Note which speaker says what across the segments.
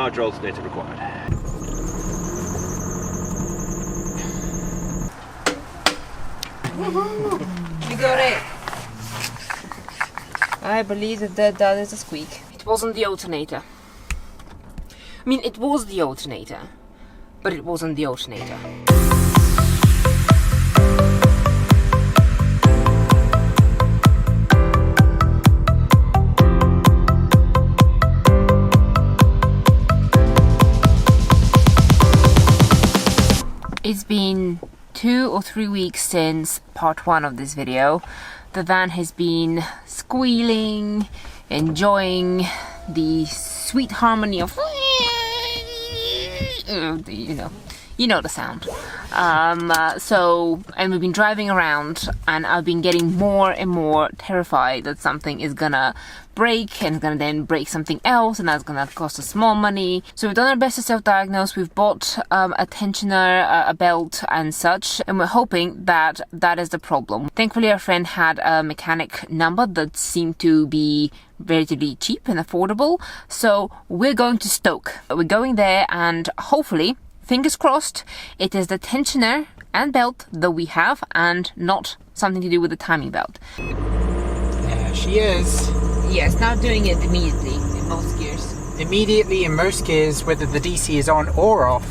Speaker 1: larger alternator required.
Speaker 2: You got it! I believe that is a squeak. It wasn't the alternator. I mean, it was the alternator, but it wasn't the alternator. It's been 2 or 3 weeks since part 1 of this video. The van has been squealing, enjoying the sweet harmony of you know the sound. And we've been driving around, and I've been getting more and more terrified that something is gonna break and gonna then break something else, and that's gonna cost us more money. So we've done our best to self-diagnose. We've bought a tensioner, a belt and such, and we're hoping that that is the problem. Thankfully our friend had a mechanic number that seemed to be relatively cheap and affordable, so we're going to Stoke. We're going there, and hopefully, fingers crossed, it is the tensioner and belt that we have and not something to do with the timing belt.
Speaker 3: There she is.
Speaker 2: Yes, now doing it immediately in most gears.
Speaker 3: Immediately in most gears, whether the DC is on or off,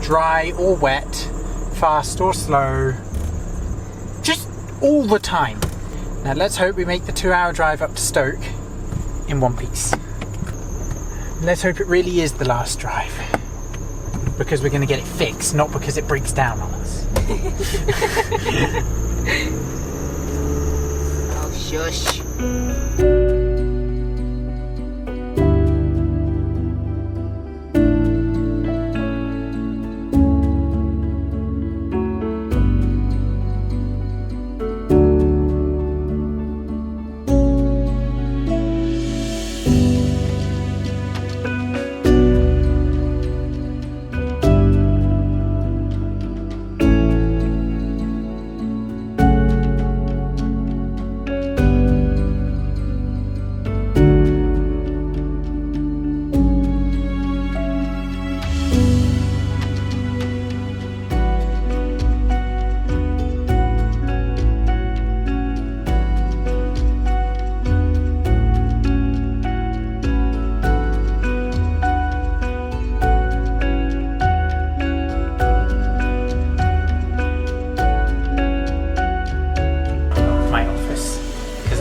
Speaker 3: dry or wet, fast or slow, just all the time. Now let's hope we make the 2-hour drive up to Stoke in one piece. Let's hope it really is the last drive, because we're going to get it fixed, not because it breaks down on us.
Speaker 2: Oh, shush.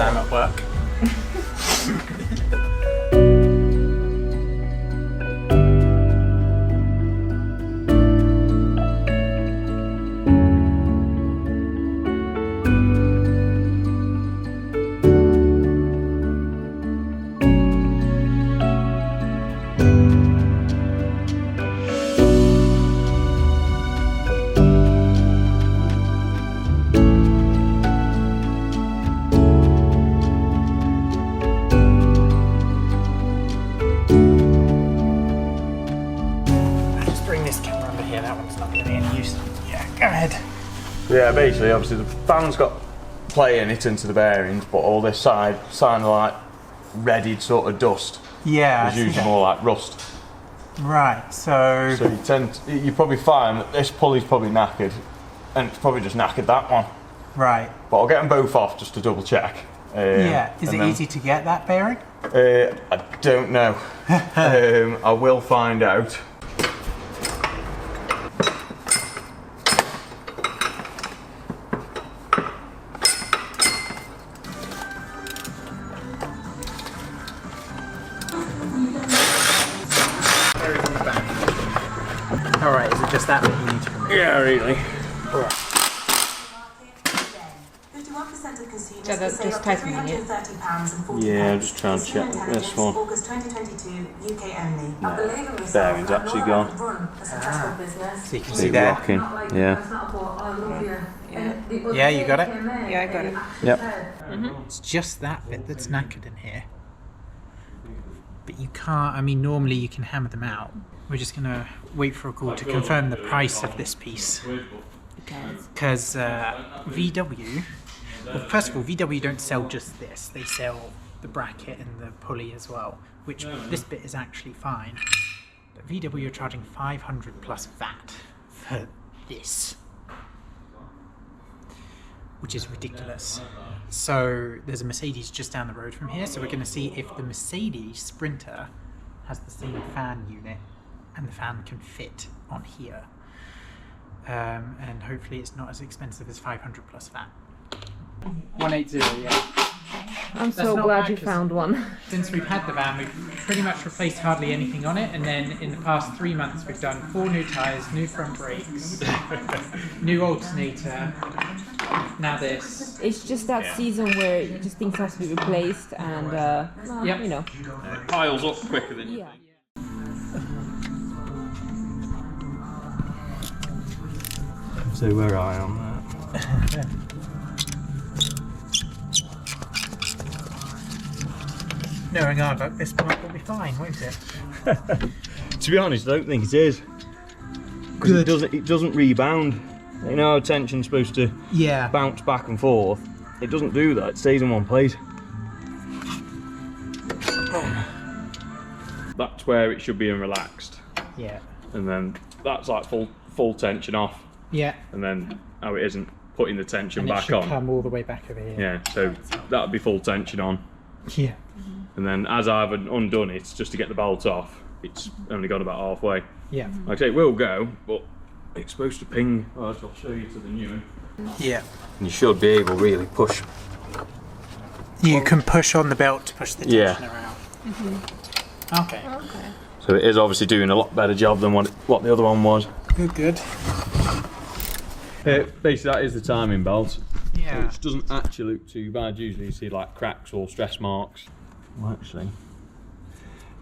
Speaker 3: I'm at work.
Speaker 1: Yeah, basically, obviously the fan's got play in it into the bearings, but all this sign of like readied sort of dust.
Speaker 3: Yeah,
Speaker 1: is usually more like rust.
Speaker 3: Right, so
Speaker 1: you probably find that this pulley's probably knackered, and it's probably just knackered that one.
Speaker 3: Right.
Speaker 1: But I'll get them both off just to double check.
Speaker 3: Yeah, is it easy to get that bearing?
Speaker 1: I don't know. I will find out.
Speaker 3: Alright, is it just that you need to remove?
Speaker 1: Yeah, really.
Speaker 3: Alright.
Speaker 4: 51% of consumers
Speaker 2: So that's just tightening it.
Speaker 1: Yeah, I'm just trying to check this one.
Speaker 4: August 2022, UK only.
Speaker 1: No, bearing's actually gone.
Speaker 3: So you can see there.
Speaker 1: Rocking. Yeah.
Speaker 3: Yeah, you got it?
Speaker 2: Yeah, I got it.
Speaker 1: Yep.
Speaker 3: It's just that bit that's knackered in here. But you can't, I mean, normally you can hammer them out. We're just going to wait for a call to confirm the price of this piece. Because VW, well, first of all, VW don't sell just this. They sell the bracket and the pulley as well, which this bit is actually fine. But VW are charging 500 plus VAT for this, which is ridiculous. So there's a Mercedes just down the road from here, so we're going to see if the Mercedes Sprinter has the same fan unit and the fan can fit on here. And hopefully it's not as expensive as 500 plus VAT. 180, yeah.
Speaker 2: I'm
Speaker 3: That's
Speaker 2: so
Speaker 3: not
Speaker 2: glad
Speaker 3: bad,
Speaker 2: you
Speaker 3: 'cause
Speaker 2: found one.
Speaker 3: Since we've had the van, we've pretty much replaced hardly anything on it, and then in the past 3 months we've done 4 new tyres, new front brakes, new alternator, now this.
Speaker 2: It's just that season where just things have to be replaced and, well,
Speaker 3: Yep.
Speaker 2: you know.
Speaker 1: It piles up quicker than you
Speaker 2: Yeah.
Speaker 1: think. So where I am that.
Speaker 3: Knowing our luck, this part will be fine, won't it?
Speaker 1: To be honest, I don't think it is. Because it doesn't rebound. You know how tension's supposed to
Speaker 3: Yeah.
Speaker 1: bounce back and forth? It doesn't do that, it stays in one place. That's where it should be relaxed.
Speaker 3: Yeah.
Speaker 1: And then that's like full tension off.
Speaker 3: Yeah.
Speaker 1: And then how it isn't putting the tension
Speaker 3: And it
Speaker 1: back
Speaker 3: should
Speaker 1: on.
Speaker 3: come all the way back over here.
Speaker 1: Yeah, so that would be full tension on.
Speaker 3: Yeah.
Speaker 1: And then as I've undone it, just to get the bolt off, it's only gone about halfway.
Speaker 3: Yeah.
Speaker 1: Like I say, it will go, but it's supposed to ping. I'll show you to the new one.
Speaker 3: Yeah.
Speaker 1: And you should be able to really push.
Speaker 3: You can push on the belt to push the tension
Speaker 1: Yeah.
Speaker 3: around. Okay.
Speaker 1: So it is obviously doing a lot better job than what the other one was.
Speaker 3: Good, good.
Speaker 1: Basically, that is the timing belt.
Speaker 3: Yeah.
Speaker 1: Which doesn't actually look too bad. Usually you see like cracks or stress marks. Well, actually,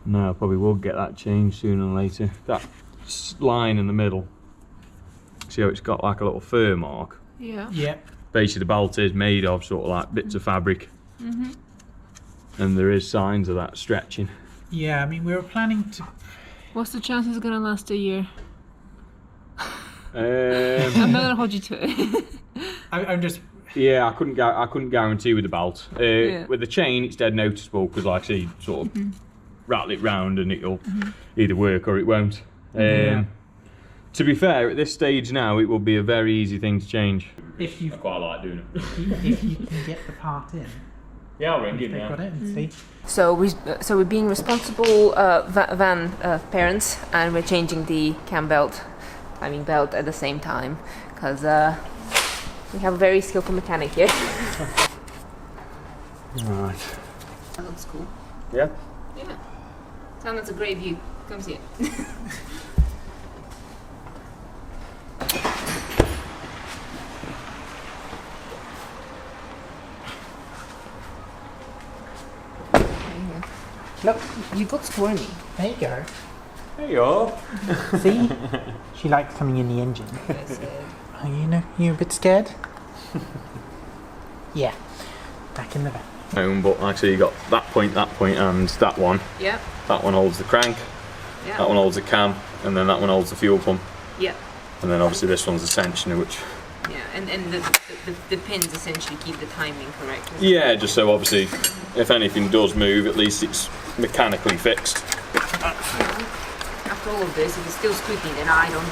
Speaker 1: no, I probably will get that changed sooner or later. That line in the middle, see how it's got like a little fur mark?
Speaker 2: Yeah.
Speaker 3: Yeah.
Speaker 1: Basically the belt is made of sort of like bits of fabric. And there is signs of that stretching.
Speaker 3: Yeah, I mean, we were planning to...
Speaker 2: What's the chance it's gonna last a year?
Speaker 1: Um,
Speaker 2: I'm not gonna hold you to it.
Speaker 3: I'm just...
Speaker 1: Yeah, I couldn't guarantee with the belt. With the chain, it's dead noticeable because, like I say, you sort of rattle it round and it'll either work or it won't. To be fair, at this stage now, it will be a very easy thing to change.
Speaker 3: If you
Speaker 1: I quite like doing it.
Speaker 3: if you can get the part in,
Speaker 1: Yeah, I'll ring
Speaker 3: they've
Speaker 1: it
Speaker 3: got it and see.
Speaker 2: So we're being responsible van parents, and we're changing the cam belt, timing belt at the same time, because we have a very skillful mechanic here.
Speaker 1: Right.
Speaker 2: That looks cool.
Speaker 1: Yeah?
Speaker 2: Yeah. Sound that's a great view. Come see it.
Speaker 3: Look,
Speaker 2: You got squirmy.
Speaker 3: there you go.
Speaker 1: There you are.
Speaker 3: See? She likes coming in the engine. Are you a bit scared? Yeah. Back in the van.
Speaker 1: But like I say, you got that point, and that one.
Speaker 2: Yep.
Speaker 1: That one holds the crank.
Speaker 2: Yeah.
Speaker 1: That one holds the cam, and then that one holds the fuel pump.
Speaker 2: Yeah.
Speaker 1: And then obviously this one's the tensioner, which...
Speaker 2: Yeah. And the pins essentially keep the timing correct.
Speaker 1: Yeah, just so obviously if anything does move, at least it's mechanically fixed.
Speaker 2: After all of this, if it's still squeaking, then I don't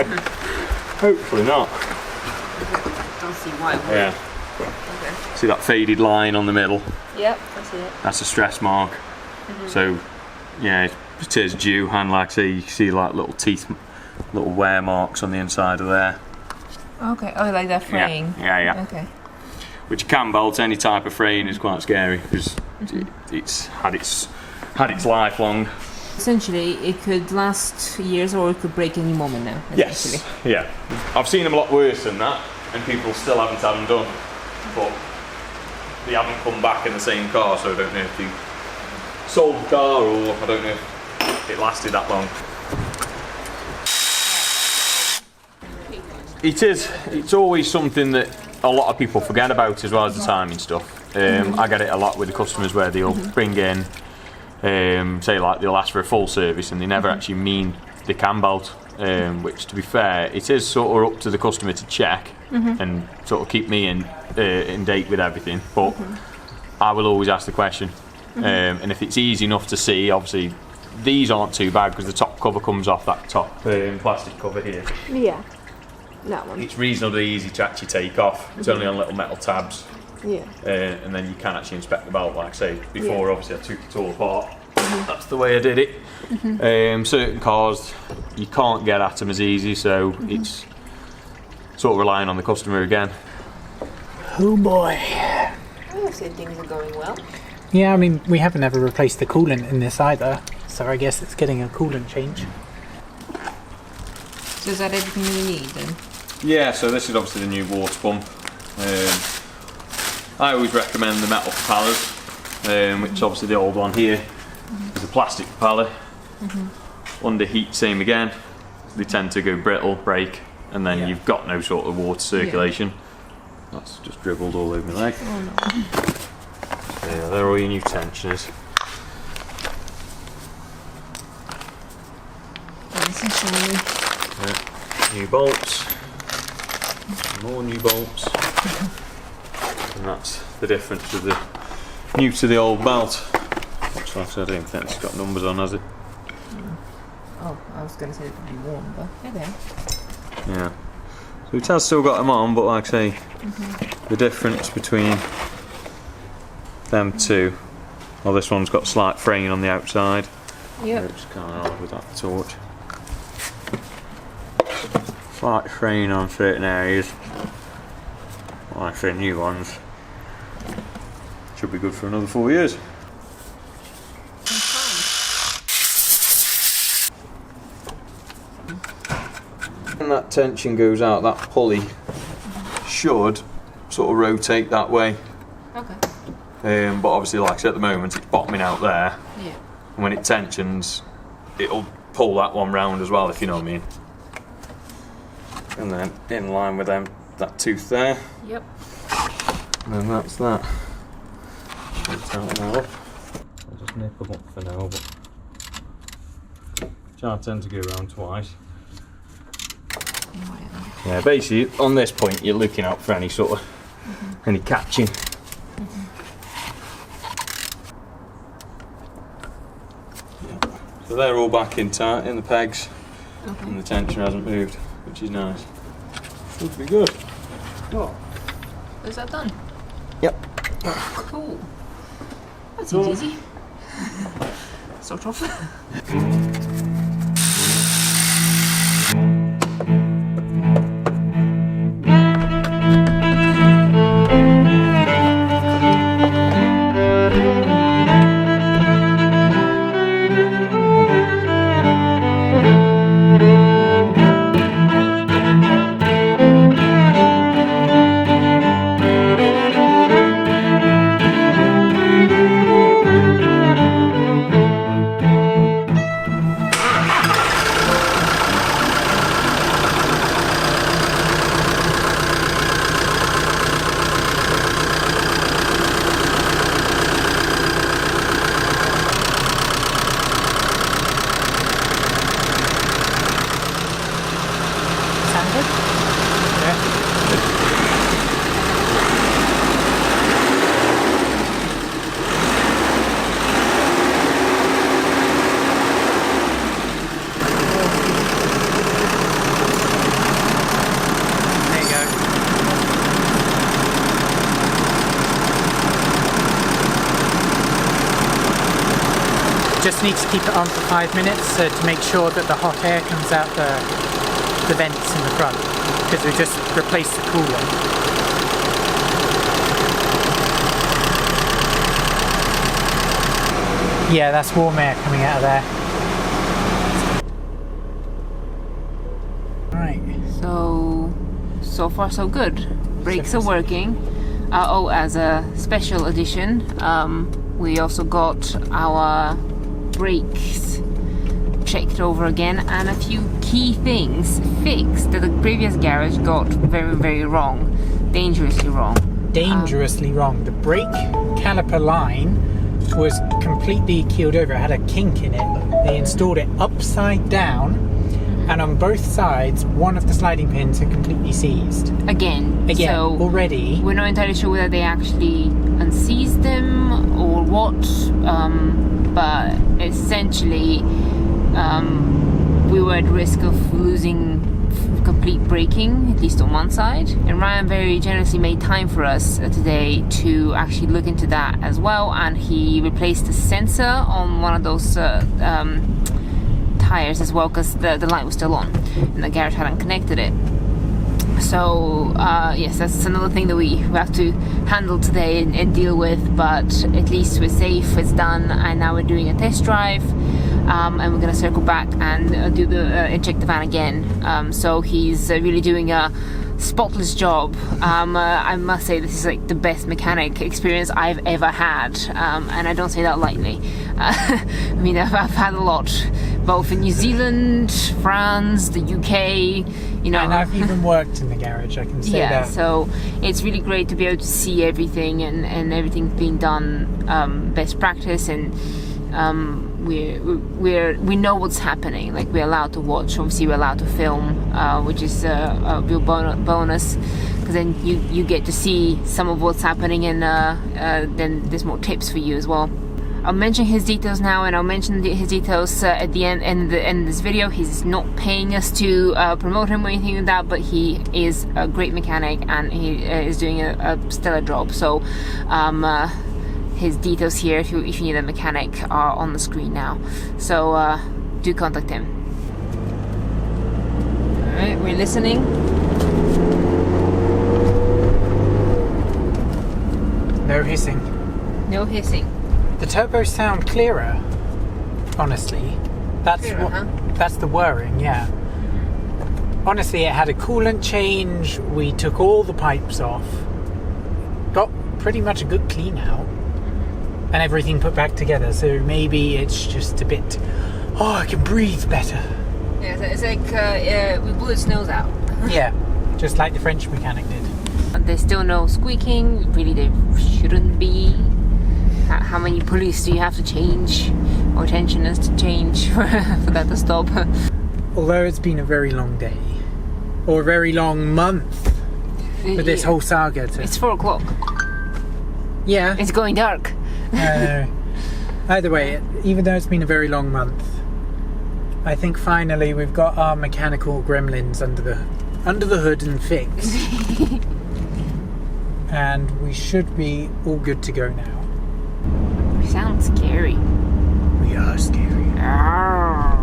Speaker 2: know.
Speaker 1: Hopefully not.
Speaker 2: I don't see why it would.
Speaker 1: Yeah.
Speaker 2: Okay.
Speaker 1: See that faded line on the middle?
Speaker 2: Yep, I see it.
Speaker 1: That's a stress mark. So yeah, it is due, and like I say, you can see like little teeth, little wear marks on the inside of there.
Speaker 2: Okay. Oh, like that fraying.
Speaker 1: Yeah.
Speaker 2: Okay.
Speaker 1: Which you can bolt. Any type of fraying is quite scary because it's had its life long.
Speaker 2: Essentially, it could last years or it could break any moment now.
Speaker 1: Yes. Yeah. I've seen them a lot worse than that, and people still haven't had them done. But they haven't come back in the same car, so I don't know if they sold the car or I don't know if it lasted that long. It is. It's always something that a lot of people forget about as well as the timing stuff. I get it a lot with the customers where they'll bring in, say like they'll ask for a full service and they never actually mean the cam belt, which to be fair, it is sort of up to the customer to check and sort of keep me in date with everything. But I will always ask the question, and if it's easy enough to see, obviously these aren't too bad because the top cover comes off that top plastic cover here.
Speaker 2: Yeah, that one.
Speaker 1: It's reasonably easy to actually take off. It's only on little metal tabs.
Speaker 2: Yeah.
Speaker 1: And then you can actually inspect the belt, like I say before. Obviously I took it all apart. That's the way I did it. Certain cars you can't get at them as easy, so it's sort of relying on the customer again.
Speaker 3: Oh boy.
Speaker 2: I would say things are going well.
Speaker 3: Yeah, I mean, we haven't ever replaced the coolant in this either, so I guess it's getting a coolant change.
Speaker 2: So is that everything you need then?
Speaker 1: Yeah, so this is obviously the new water pump. I always recommend the metal propellers, which is obviously the old one here. There's a plastic propeller. Under heat, same again. They tend to go brittle, break, and then you've got no sort of water circulation. That's just dribbled all over my leg.
Speaker 2: Oh no.
Speaker 1: So yeah, they're all your new tensioners.
Speaker 2: Nice and shiny.
Speaker 1: New bolts. More new bolts. And that's the difference with the new to the old belt. So I don't even think it's got numbers on, has it?
Speaker 2: Oh, I was going to say it would be warm, but okay.
Speaker 1: Yeah. So it has still got them on, but like I say, the difference between them two, well, this one's got slight fraying on the outside.
Speaker 2: Yep.
Speaker 1: It's kind of hard with that torch. Slight fraying on certain areas. Like I say, new ones should be good for another 4 years. When that tension goes out, that pulley should sort of rotate that way.
Speaker 2: Okay.
Speaker 1: But obviously, like I said, at the moment it's bottoming out there.
Speaker 2: Yeah.
Speaker 1: And when it tensions, it'll pull that one round as well, if you know what I mean. And then in line with them, that tooth there.
Speaker 2: Yep.
Speaker 1: And then that's that. Shake that one off. I'll just nip them up for now, but I tend to go around twice. Yeah, basically on this point you're looking out for any sort of any catching. Yeah. So they're all back in tight in the pegs, and the tension hasn't moved, which is nice. Should be good.
Speaker 2: Oh. Is that done?
Speaker 1: Yep.
Speaker 2: Cool. That seems easy. Sort of.
Speaker 3: Just need to keep it on for 5 minutes to make sure that the hot air comes out the vents in the front, because we just replaced the coolant. Yeah, that's warm air coming out of there. Right.
Speaker 2: So far so good. Brakes are working. Oh, as a special addition, we also got our brakes checked over again and a few key things fixed that the previous garage got very, very wrong. Dangerously wrong.
Speaker 3: Dangerously wrong. The brake caliper line was completely keeled over. It had a kink in it. They installed it upside down, and on both sides one of the sliding pins had completely seized.
Speaker 2: Again, so
Speaker 3: already.
Speaker 2: We're not entirely sure whether they actually unseized them or what, but essentially we were at risk of losing complete braking, at least on one side, and Ryan very generously made time for us today to actually look into that as well, and he replaced the sensor on one of those tires as well, because the light was still on and the garage hadn't connected it. So yes, that's another thing that we have to handle today and deal with, but at least we're safe, it's done, and now we're doing a test drive, and we're going to circle back and do the inject the van again. So he's really doing a spotless job. I must say this is like the best mechanic experience I've ever had, and I don't say that lightly. I mean, I've had a lot, both in New Zealand, France, the UK, you know.
Speaker 3: And I've even worked in the garage, I can say that.
Speaker 2: Yeah, so it's really great to be able to see everything and everything being done best practice, and we know what's happening. Like, we're allowed to watch, obviously we're allowed to film, which is a real bonus, because then you get to see some of what's happening, and then there's more tips for you as well. I'll mention his details now, and I'll mention his details at the end of this video. He's not paying us to promote him or anything like that, but he is a great mechanic, and he is doing a stellar job. So his details here, if you need a mechanic, are on the screen now. So do contact him. Alright, we're listening.
Speaker 3: No hissing.
Speaker 2: No hissing.
Speaker 3: The turbos sound clearer, honestly. That's
Speaker 2: Clearer,
Speaker 3: what.
Speaker 2: huh?
Speaker 3: That's the whirring, yeah. Honestly, it had a coolant change. We took all the pipes off, got pretty much a good clean out, and everything put back together. So maybe it's just a bit. Oh, I can breathe better.
Speaker 2: Yeah, it's like we blew its nose out.
Speaker 3: Yeah, just like the French mechanic did.
Speaker 2: There's still no squeaking. Really, there shouldn't be. How many pulleys do you have to change, or tensioners to change for that to stop?
Speaker 3: Although it's been a very long day, or a very long month, for this whole saga.
Speaker 2: It's 4 o'clock.
Speaker 3: Yeah.
Speaker 2: It's going dark.
Speaker 3: Either way, even though it's been a very long month, I think finally we've got our mechanical gremlins under the hood and fixed, and we should be all good to go now.
Speaker 2: Sounds scary.
Speaker 3: We are scary.
Speaker 2: Arrgh.